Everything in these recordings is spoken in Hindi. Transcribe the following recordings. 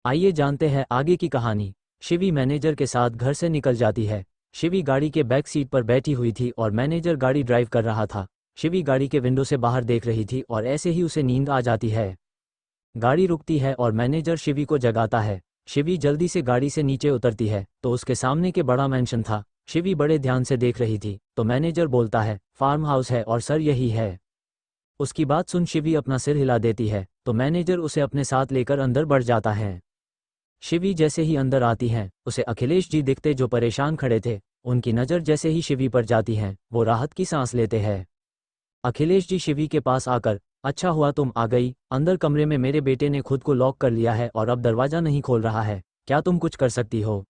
आइए जानते हैं आगे की कहानी। शिवी मैनेजर के साथ घर से निकल जाती है। शिवी गाड़ी के बैक सीट पर बैठी हुई थी और मैनेजर गाड़ी ड्राइव कर रहा था। शिवी गाड़ी के विंडो से बाहर देख रही थी और ऐसे ही उसे नींद आ जाती है। गाड़ी रुकती है और मैनेजर शिवी को जगाता है। शिवी जल्दी से गाड़ी से नीचे उतरती है तो उसके सामने के बड़ा मैंशन था। शिवी बड़े ध्यान से देख रही थी तो मैनेजर बोलता है, फार्म हाउस है और सर यही है। उसकी बात सुन शिवी अपना सिर हिला देती है तो मैनेजर उसे अपने साथ लेकर अंदर बढ़ जाता है। शिवी जैसे ही अंदर आती हैं उसे अखिलेश जी दिखते जो परेशान खड़े थे। उनकी नज़र जैसे ही शिवी पर जाती हैं वो राहत की सांस लेते हैं। अखिलेश जी शिवी के पास आकर, अच्छा हुआ तुम आ गई, अंदर कमरे में मेरे बेटे ने खुद को लॉक कर लिया है और अब दरवाज़ा नहीं खोल रहा है, क्या तुम कुछ कर सकती हो?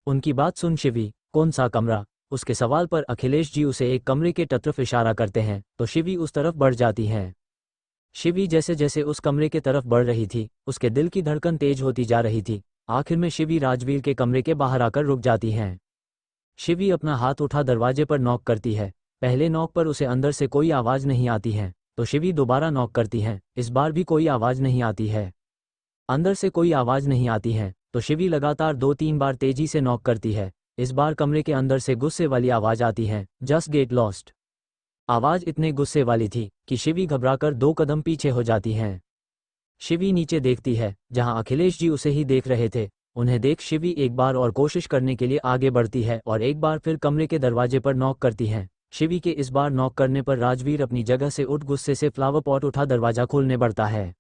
उनकी बात सुन शिवी, कौन सा कमरा? उसके सवाल पर अखिलेश जी उसे एक कमरे के तरफ इशारा करते हैं तो शिवी उस तरफ बढ़ जाती हैं। शिवी जैसे जैसे उस कमरे के तरफ बढ़ रही थी उसके दिल की धड़कन तेज होती जा रही थी। आखिर में शिवी राजवीर के कमरे के बाहर आकर रुक जाती हैं। शिवी अपना हाथ उठा दरवाजे पर नॉक करती है। पहले नॉक पर उसे अंदर से कोई आवाज़ नहीं आती है तो शिवी दोबारा नॉक करती हैं, इस बार भी कोई आवाज़ नहीं आती है। अंदर से कोई आवाज़ नहीं आती है तो शिवी लगातार 2-3 बार तेजी से नॉक करती है। इस बार कमरे के अंदर से गुस्से वाली आवाज़ आती है, जस्ट गेट लॉस्ट। आवाज़ इतने गुस्से वाली थी कि शिवी घबराकर 2 कदम पीछे हो जाती हैं। शिवी नीचे देखती है जहां अखिलेश जी उसे ही देख रहे थे। उन्हें देख शिवी एक बार और कोशिश करने के लिए आगे बढ़ती है और एक बार फिर कमरे के दरवाजे पर नॉक करती हैं। शिवी के इस बार नॉक करने पर राजवीर अपनी जगह से उठ गुस्से से फ्लावर पॉट उठा दरवाजा खोलने बढ़ता है।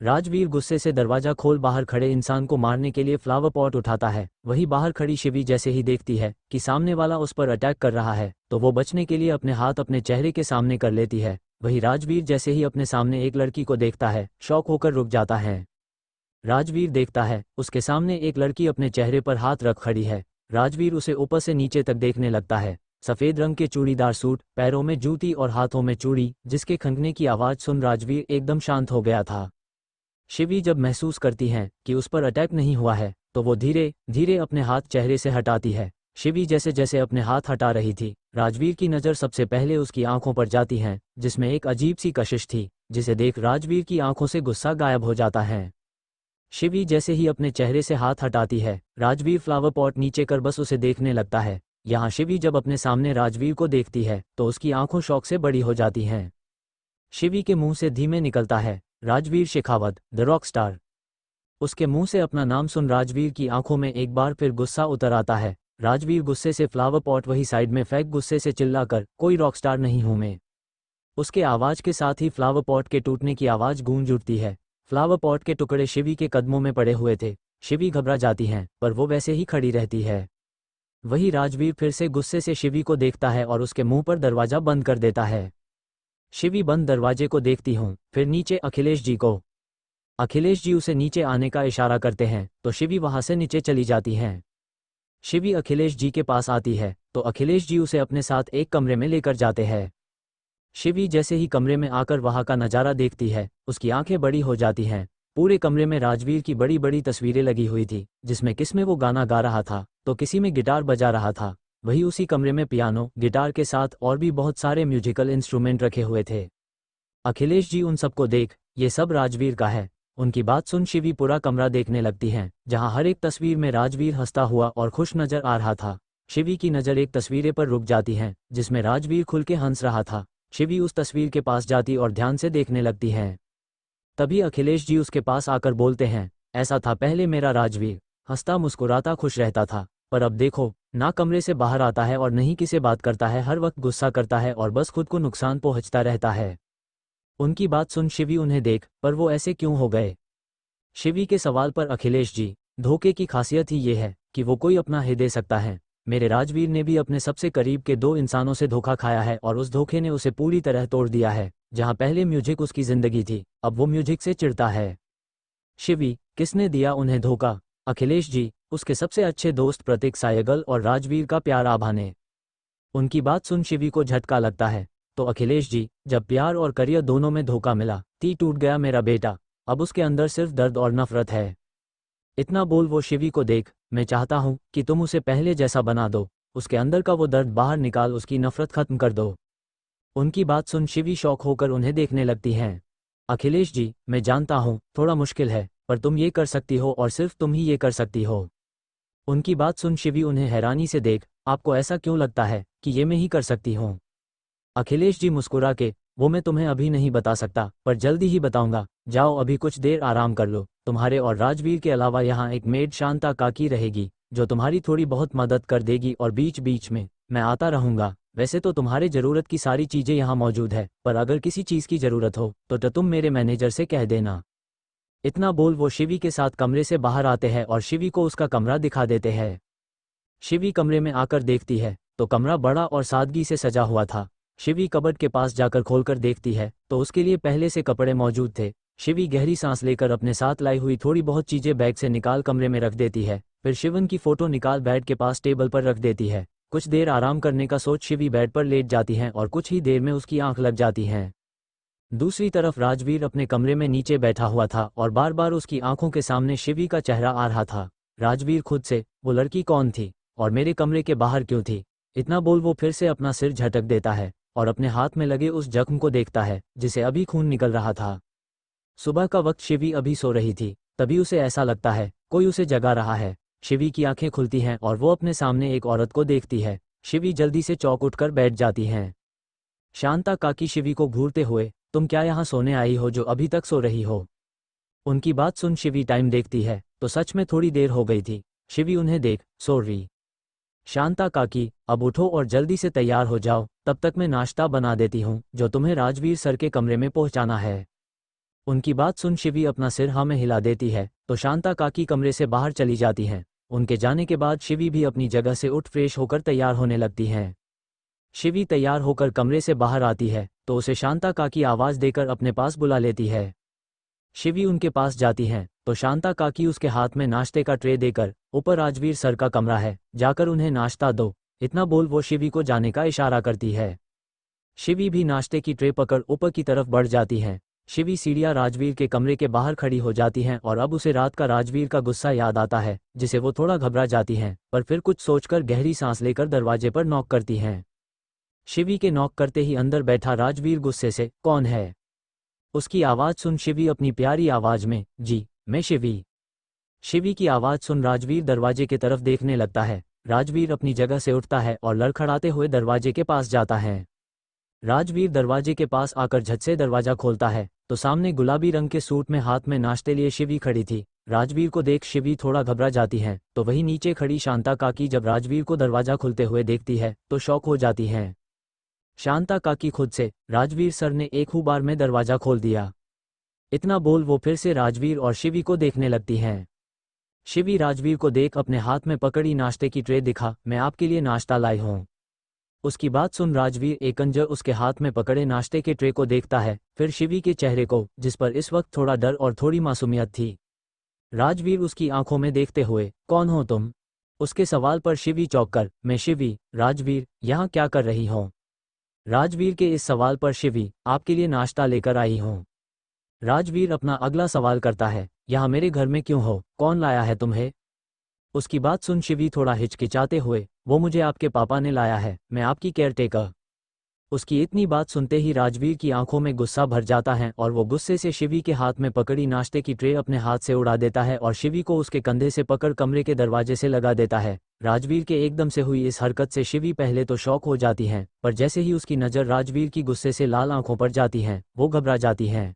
राजवीर गुस्से से दरवाजा खोल बाहर खड़े इंसान को मारने के लिए फ्लावर पॉट उठाता है। वही बाहर खड़ी शिवी जैसे ही देखती है कि सामने वाला उस पर अटैक कर रहा है तो वो बचने के लिए अपने हाथ अपने चेहरे के सामने कर लेती है। वही राजवीर जैसे ही अपने सामने एक लड़की को देखता है शॉक होकर रुक जाता है। राजवीर देखता है उसके सामने एक लड़की अपने चेहरे पर हाथ रख खड़ी है। राजवीर उसे ऊपर से नीचे तक देखने लगता है। सफ़ेद रंग के चूड़ीदार सूट, पैरों में जूती और हाथों में चूड़ी, जिसके खंगने की आवाज़ सुन राजवीर एकदम शांत हो गया था। शिवी जब महसूस करती हैं कि उस पर अटैक नहीं हुआ है तो वो धीरे धीरे अपने हाथ चेहरे से हटाती है। शिवी जैसे जैसे अपने हाथ हटा रही थी राजवीर की नज़र सबसे पहले उसकी आंखों पर जाती है जिसमें एक अजीब सी कशिश थी, जिसे देख राजवीर की आंखों से गुस्सा गायब हो जाता है। शिवी जैसे ही अपने चेहरे से हाथ हटाती है राजवीर फ्लावर पॉट नीचे कर बस उसे देखने लगता है। यहाँ शिवी जब अपने सामने राजवीर को देखती है तो उसकी आंखों शौक से बड़ी हो जाती हैं। शिवी के मुंह से धीमे निकलता है, Rajveer Shekhawat, the rock star. उसके मुंह से अपना नाम सुन राजवीर की आंखों में एक बार फिर गुस्सा उतर आता है। राजवीर गुस्से से फ्लावर पॉट वही साइड में फेंक गुस्से से चिल्लाकर, कोई रॉकस्टार नहीं हूं मैं। उसके आवाज़ के साथ ही फ्लावर पॉट के टूटने की आवाज़ गूंज उठती है। फ्लावर पॉट के टुकड़े शिवी के कदमों में पड़े हुए थे। शिवी घबरा जाती हैं पर वो वैसे ही खड़ी रहती है। वही राजवीर फिर से गुस्से से शिवी को देखता है और उसके मुंह पर दरवाज़ा बंद कर देता है। शिवी बंद दरवाजे को देखती हूँ, फिर नीचे अखिलेश जी को। अखिलेश जी उसे नीचे आने का इशारा करते हैं तो शिवी वहां से नीचे चली जाती हैं। शिवी अखिलेश जी के पास आती है तो अखिलेश जी उसे अपने साथ एक कमरे में लेकर जाते हैं। शिवी जैसे ही कमरे में आकर वहां का नज़ारा देखती है उसकी आंखें बड़ी हो जाती हैं। पूरे कमरे में राजवीर की बड़ी बड़ी तस्वीरें लगी हुई थी, जिसमें किस में वो गाना गा रहा था तो किसी में गिटार बजा रहा था। वही उसी कमरे में पियानो, गिटार के साथ और भी बहुत सारे म्यूजिकल इंस्ट्रूमेंट रखे हुए थे। अखिलेश जी उन सबको देख, ये सब राजवीर का है। उनकी बात सुन शिवी पूरा कमरा देखने लगती हैं जहां हर एक तस्वीर में राजवीर हंसता हुआ और खुश नजर आ रहा था। शिवी की नज़र एक तस्वीर पर रुक जाती है जिसमें राजवीर खुल के हंस रहा था। शिवी उस तस्वीर के पास जाती और ध्यान से देखने लगती हैं। तभी अखिलेश जी उसके पास आकर बोलते हैं, ऐसा था पहले मेरा राजवीर, हंसता मुस्कुराता खुश रहता था, पर अब देखो, ना कमरे से बाहर आता है और नहीं किसी बात करता है, हर वक्त गुस्सा करता है और बस खुद को नुकसान पहुंचता रहता है। उनकी बात सुन शिवी उन्हें देख, पर वो ऐसे क्यों हो गए? शिवी के सवाल पर अखिलेश जी, धोखे की खासियत ही ये है कि वो कोई अपना ही दे सकता है। मेरे राजवीर ने भी अपने सबसे करीब के 2 इंसानों से धोखा खाया है और उस धोखे ने उसे पूरी तरह तोड़ दिया है। जहां पहले म्यूजिक उसकी जिंदगी थी, अब वो म्यूजिक से चिढ़ता है। शिवी, किसने दिया उन्हें धोखा? अखिलेश जी, उसके सबसे अच्छे दोस्त प्रतीक सायगल और राजवीर का प्यार आभा ने। उनकी बात सुन शिवी को झटका लगता है तो अखिलेश जी, जब प्यार और करियर दोनों में धोखा मिला, टूट गया मेरा बेटा। अब उसके अंदर सिर्फ दर्द और नफरत है। इतना बोल वो शिवी को देख, मैं चाहता हूँ कि तुम उसे पहले जैसा बना दो, उसके अंदर का वो दर्द बाहर निकाल, उसकी नफरत खत्म कर दो। उनकी बात सुन शिवी शौक होकर उन्हें देखने लगती हैं। अखिलेश जी, मैं जानता हूँ थोड़ा मुश्किल है, पर तुम ये कर सकती हो और सिर्फ तुम ही ये कर सकती हो। उनकी बात सुन शिवी उन्हें हैरानी से देख, आपको ऐसा क्यों लगता है कि ये मैं ही कर सकती हूँ? अखिलेश जी मुस्कुरा के, वो मैं तुम्हें अभी नहीं बता सकता, पर जल्दी ही बताऊंगा। जाओ अभी कुछ देर आराम कर लो। तुम्हारे और राजवीर के अलावा यहाँ एक मेड शांता काकी रहेगी, जो तुम्हारी थोड़ी बहुत मदद कर देगी और बीच बीच में मैं आता रहूंगा। वैसे तो तुम्हारे ज़रूरत की सारी चीज़ें यहाँ मौजूद है, पर अगर किसी चीज़ की ज़रूरत हो तो तुम मेरे मैनेजर से कह देना। इतना बोल वो शिवी के साथ कमरे से बाहर आते हैं और शिवी को उसका कमरा दिखा देते हैं। शिवी कमरे में आकर देखती है तो कमरा बड़ा और सादगी से सजा हुआ था। शिवी कबर्ड के पास जाकर खोलकर देखती है तो उसके लिए पहले से कपड़े मौजूद थे। शिवी गहरी सांस लेकर अपने साथ लाई हुई थोड़ी बहुत चीज़ें बैग से निकाल कमरे में रख देती है। फिर शिवन की फ़ोटो निकाल बेड के पास टेबल पर रख देती है। कुछ देर आराम करने का सोच शिवी बेड पर लेट जाती हैं और कुछ ही देर में उसकी आंख लग जाती हैं। दूसरी तरफ राजवीर अपने कमरे में नीचे बैठा हुआ था और बार बार उसकी आंखों के सामने शिवी का चेहरा आ रहा था। राजवीर खुद से, वो लड़की कौन थी और मेरे कमरे के बाहर क्यों थी? इतना बोल वो फिर से अपना सिर झटक देता है और अपने हाथ में लगे उस जख्म को देखता है जिसे अभी खून निकल रहा था। सुबह का वक्त शिवी अभी सो रही थी, तभी उसे ऐसा लगता है कोई उसे जगा रहा है। शिवी की आंखें खुलती हैं और वो अपने सामने एक औरत को देखती है। शिवी जल्दी से चौंक उठकर बैठ जाती हैं। शांता काकी शिवी को घूरते हुए, तुम क्या यहाँ सोने आई हो जो अभी तक सो रही हो? उनकी बात सुन शिवी टाइम देखती है तो सच में थोड़ी देर हो गई थी। शिवी उन्हें देख, सॉरी। शांता काकी, अब उठो और जल्दी से तैयार हो जाओ, तब तक मैं नाश्ता बना देती हूँ जो तुम्हें राजवीर सर के कमरे में पहुँचाना है। उनकी बात सुन शिवी अपना सिर हाँ में हिला देती है तो शांता काकी कमरे से बाहर चली जाती हैं। उनके जाने के बाद शिवी भी अपनी जगह से उठ फ्रेश होकर तैयार होने लगती हैं। शिवी तैयार होकर कमरे से बाहर आती है तो उसे शांता काकी आवाज़ देकर अपने पास बुला लेती है। शिवी उनके पास जाती हैं तो शांता काकी उसके हाथ में नाश्ते का ट्रे देकर, ऊपर राजवीर सर का कमरा है, जाकर उन्हें नाश्ता दो। इतना बोल वो शिवी को जाने का इशारा करती है। शिवी भी नाश्ते की ट्रे पकड़ ऊपर की तरफ बढ़ जाती हैं। शिवी सीढ़ियाँ राजवीर के कमरे के बाहर खड़ी हो जाती हैं और अब उसे रात का राजवीर का गुस्सा याद आता है, जिसे वो थोड़ा घबरा जाती हैं, पर फिर कुछ सोचकर गहरी सांस लेकर दरवाजे पर नॉक करती हैं। शिवी के नॉक करते ही अंदर बैठा राजवीर गुस्से से, कौन है? उसकी आवाज़ सुन शिवी अपनी प्यारी आवाज़ में, जी मैं शिवी। शिवी की आवाज़ सुन राजवीर दरवाजे की तरफ देखने लगता है। राजवीर अपनी जगह से उठता है और लड़खड़ाते हुए दरवाजे के पास जाता है। राजवीर दरवाजे के पास आकर झट से दरवाजा खोलता है तो सामने गुलाबी रंग के सूट में हाथ में नाश्ते लिए शिवी खड़ी थी। राजवीर को देख शिवी थोड़ा घबरा जाती है तो वहीं नीचे खड़ी शांता काकी जब राजवीर को दरवाजा खुलते हुए देखती है तो शॉक हो जाती हैं। शांता काकी खुद से, राजवीर सर ने एक ही बार में दरवाजा खोल दिया। इतना बोल वो फिर से राजवीर और शिवी को देखने लगती हैं। शिवी राजवीर को देख अपने हाथ में पकड़ी नाश्ते की ट्रे दिखा, मैं आपके लिए नाश्ता लाई हूँ। उसकी बात सुन राजवीर एकंजर उसके हाथ में पकड़े नाश्ते के ट्रे को देखता है, फिर शिवी के चेहरे को, जिस पर इस वक्त थोड़ा डर और थोड़ी मासूमियत थी। राजवीर उसकी आंखों में देखते हुए, कौन हो तुम? उसके सवाल पर शिवी चौंक कर, मैं शिवी। राजवीर, यहाँ क्या कर रही हो? राजवीर के इस सवाल पर शिवी, आपके लिए नाश्ता लेकर आई हूँ। राजवीर अपना अगला सवाल करता है, यहाँ मेरे घर में क्यों हो? कौन लाया है तुम्हें? उसकी बात सुन शिवी थोड़ा हिचकिचाते हुए, वो मुझे आपके पापा ने लाया है, मैं आपकी केयरटेकर। उसकी इतनी बात सुनते ही राजवीर की आंखों में गुस्सा भर जाता है और वो गुस्से से शिवी के हाथ में पकड़ी नाश्ते की ट्रे अपने हाथ से उड़ा देता है और शिवी को उसके कंधे से पकड़ कमरे के दरवाजे से लगा देता है। राजवीर के एकदम से हुई इस हरकत से शिवी पहले तो शॉक हो जाती हैं, पर जैसे ही उसकी नज़र राजवीर की गुस्से से लाल आंखों पर जाती हैं, वो घबरा जाती हैं।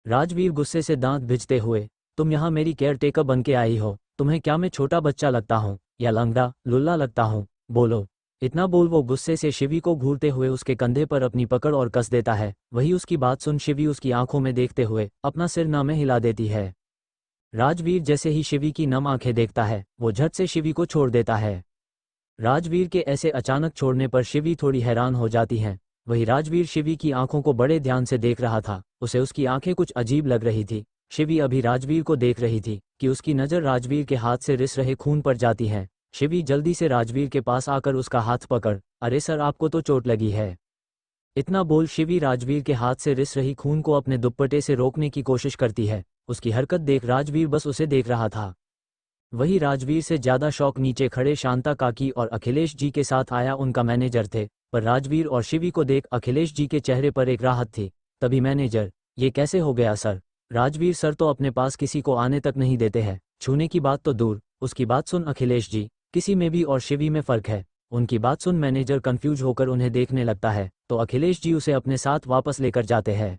राजवीर गुस्से से दांत भिजते हुए, तुम यहाँ मेरी केयरटेकर बन के आई हो? तुम्हें क्या मैं छोटा बच्चा लगता हूँ या लंगड़ा लुल्ला लगता हूँ? बोलो। इतना बोल वो गुस्से से शिवी को घूरते हुए उसके कंधे पर अपनी पकड़ और कस देता है। वही उसकी बात सुन शिवी उसकी आंखों में देखते हुए अपना सिर ना में हिला देती है। राजवीर जैसे ही शिवी की नम आंखें देखता है वो झट से शिवी को छोड़ देता है। राजवीर के ऐसे अचानक छोड़ने पर शिवी थोड़ी हैरान हो जाती हैं। वही राजवीर शिवी की आंखों को बड़े ध्यान से देख रहा था। उसे उसकी आंखें कुछ अजीब लग रही थी। शिवी अभी राजवीर को देख रही थी कि उसकी नज़र राजवीर के हाथ से रिस रहे खून पर जाती है। शिवी जल्दी से राजवीर के पास आकर उसका हाथ पकड़, अरे सर आपको तो चोट लगी है। इतना बोल शिवी राजवीर के हाथ से रिस रही खून को अपने दुपट्टे से रोकने की कोशिश करती है। उसकी हरकत देख राजवीर बस उसे देख रहा था। वही राजवीर से ज़्यादा शौक नीचे खड़े शांता काकी और अखिलेश जी के साथ आया उनका मैनेजर थे, पर राजवीर और शिवी को देख अखिलेश जी के चेहरे पर एक राहत थी। तभी मैनेजर, ये कैसे हो गया सर? राजवीर सर तो अपने पास किसी को आने तक नहीं देते हैं, छूने की बात तो दूर। उसकी बात सुन अखिलेश जी, किसी में भी और शिवी में फ़र्क है। उनकी बात सुन मैनेजर कंफ्यूज होकर उन्हें देखने लगता है, तो अखिलेश जी उसे अपने साथ वापस लेकर जाते हैं।